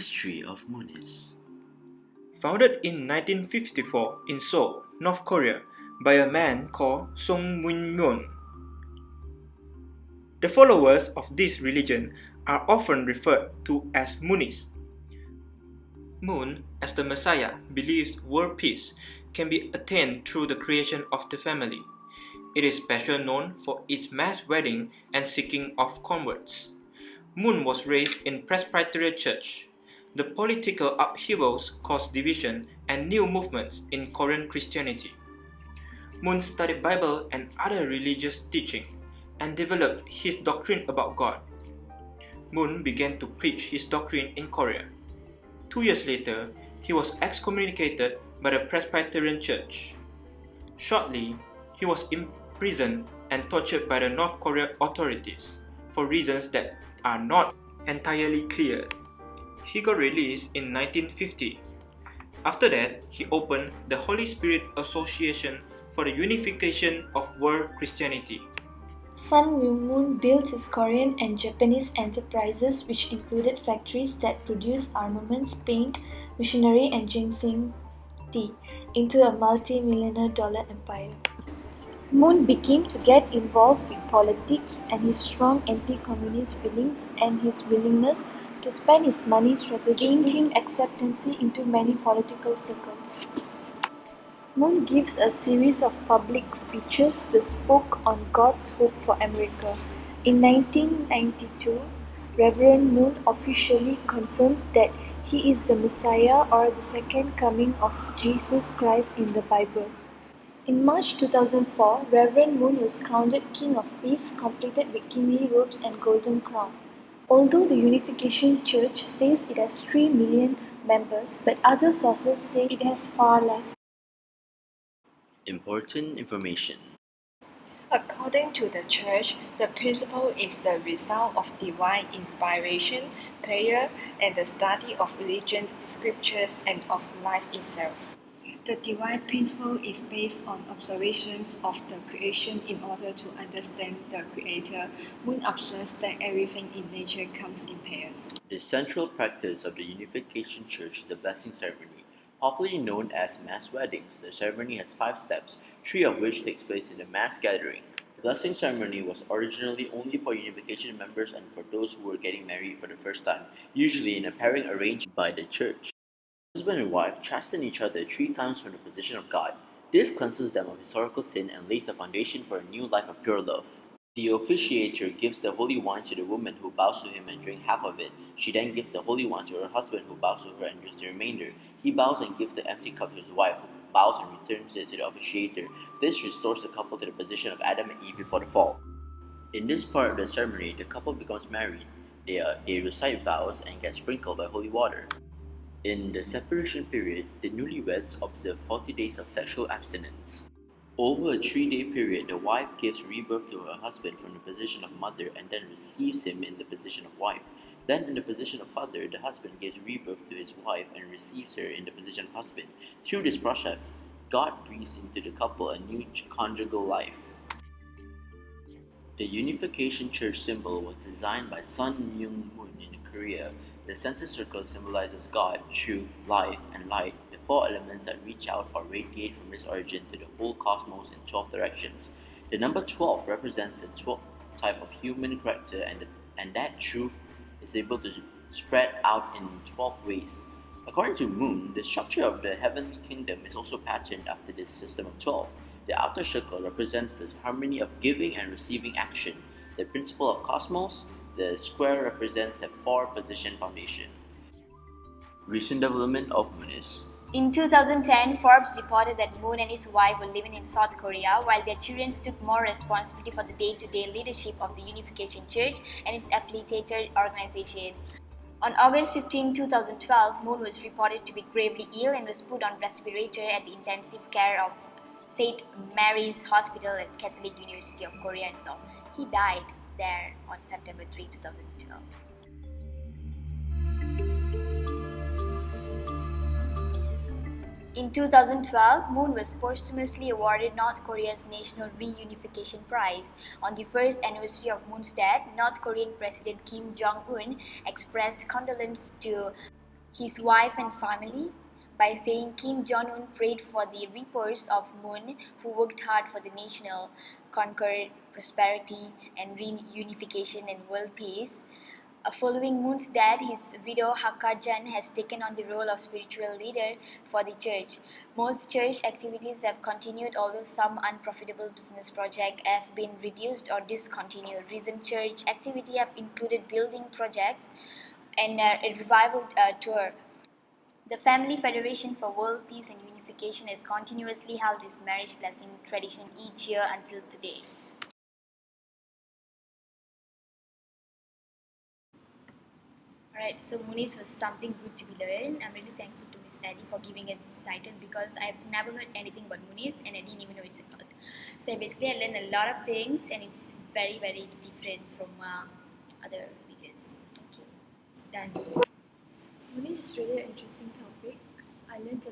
History of Moonist. Founded in 1954 in Seoul, North Korea, by a man called Song Moon. The followers of this religion are often referred to as Moonists. Moon, as the Messiah, believes world peace can be attained through the creation of the family. It is especially known for its mass wedding and seeking of converts. Moon was raised in Presbyterian Church. The political upheavals caused division and new movements in Korean Christianity. Moon studied Bible and other religious teaching and developed his doctrine about God. Moon began to preach his doctrine in Korea. 2 years later, he was excommunicated by the Presbyterian Church. Shortly, he was imprisoned and tortured by the North Korean authorities for reasons that are not entirely clear. He got released in 1950. After that, he opened the Holy Spirit Association for the Unification of World Christianity. Sun Myung Moon built his Korean and Japanese enterprises, which included factories that produced armaments, paint, machinery, and ginseng tea, into a multi-million-dollar empire. Moon began to get involved with politics, and his strong anti-communist feelings and his willingness to spend his money strategically gained him acceptance into many political circles. Moon gives a series of public speeches that spoke on God's hope for America. In 1992, Reverend Moon officially confirmed that he is the Messiah, or the second coming of Jesus Christ in the Bible. In March 2004, Reverend Moon was crowned King of Peace, completed with kingly robes and golden crown. Although the Unification Church says it has 3 million members, but other sources say it has far less. Important information. According to the Church, the principle is the result of divine inspiration, prayer, and the study of religious scriptures and of life itself. The divine principle is based on observations of the creation. In order to understand the Creator, Moon observes that everything in nature comes in pairs. The central practice of the Unification Church is the blessing ceremony, popularly known as mass weddings. The ceremony has 5 steps, 3 of which takes place in the mass gathering. The blessing ceremony was originally only for Unification members and for those who were getting married for the first time, usually in a pairing arranged by the church. Husband and wife chasten each other 3 times from the position of God. This cleanses them of historical sin and lays the foundation for a new life of pure love. The officiator gives the holy wine to the woman, who bows to him and drinks half of it. She then gives the holy wine to her husband, who bows to her and drinks the remainder. He bows and gives the empty cup to his wife, who bows and returns it to the officiator. This restores the couple to the position of Adam and Eve before the fall. In this part of the ceremony, the couple becomes married. They recite vows and get sprinkled by holy water. In the separation period, the newlyweds observe 40 days of sexual abstinence. Over a 3-day period, the wife gives rebirth to her husband from the position of mother and then receives him in the position of wife. Then, in the position of father, the husband gives rebirth to his wife and receives her in the position of husband. Through this process, God breathes into the couple a new conjugal life. The Unification Church symbol was designed by Sun Myung Moon in Korea. The center circle symbolizes God, truth, life, and light, the 4 elements that reach out or radiate from its origin to the whole cosmos in 12 directions. The number 12 represents the 12th type of human character, and that truth is able to spread out in 12 ways. According to Moon, the structure of the heavenly kingdom is also patterned after this system of 12. The outer circle represents this harmony of giving and receiving action. The principle of cosmos. The square represents the 4-position foundation. Recent development of Moonist. In 2010, Forbes reported that Moon and his wife were living in South Korea while their children took more responsibility for the day-to-day leadership of the Unification Church and its affiliated organization. On August 15, 2012, Moon was reported to be gravely ill and was put on respirator at the intensive care of St. Mary's Hospital at Catholic University of Korea in Seoul. He died there on September 3, 2012. In 2012, Moon was posthumously awarded North Korea's National Reunification Prize. On the first anniversary of Moon's death, North Korean President Kim Jong-un expressed condolence to his wife and family by saying Kim Jong-un prayed for the reapers of Moon who worked hard for the national concord, prosperity and reunification and world peace. Following Moon's death, his widow Hakajan has taken on the role of spiritual leader for the church. Most church activities have continued, although some unprofitable business projects have been reduced or discontinued. Recent church activity have included building projects and a revival tour. The Family Federation for World Peace and Unification has continuously held this marriage blessing tradition each year until today. Alright, so Moonist was something good to be learned. I'm really thankful to Miss Eddie for giving it this title because I've never heard anything about Moonist and I didn't even know it's a cult. So basically I learned a lot of things and it's very very different from other religions. Okay, done. Moonist is really an interesting topic. I learned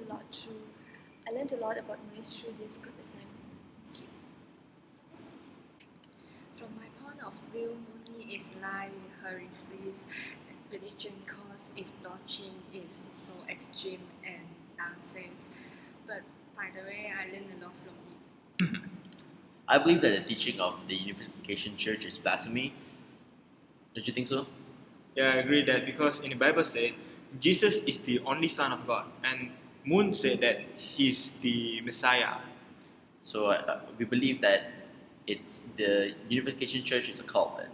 a lot about Moonist through this group assignment. Thank you. From my point of view, Mooney is like heresies. Religion cause its doctrine is so extreme and nonsense. But by the way, I learned a lot from it. I believe that the teaching of the Unification Church is blasphemy. Don't you think so? Yeah, I agree that because in the Bible said Jesus is the only Son of God, and Moon said that he's the Messiah. So we believe that the Unification Church is a cult. Then.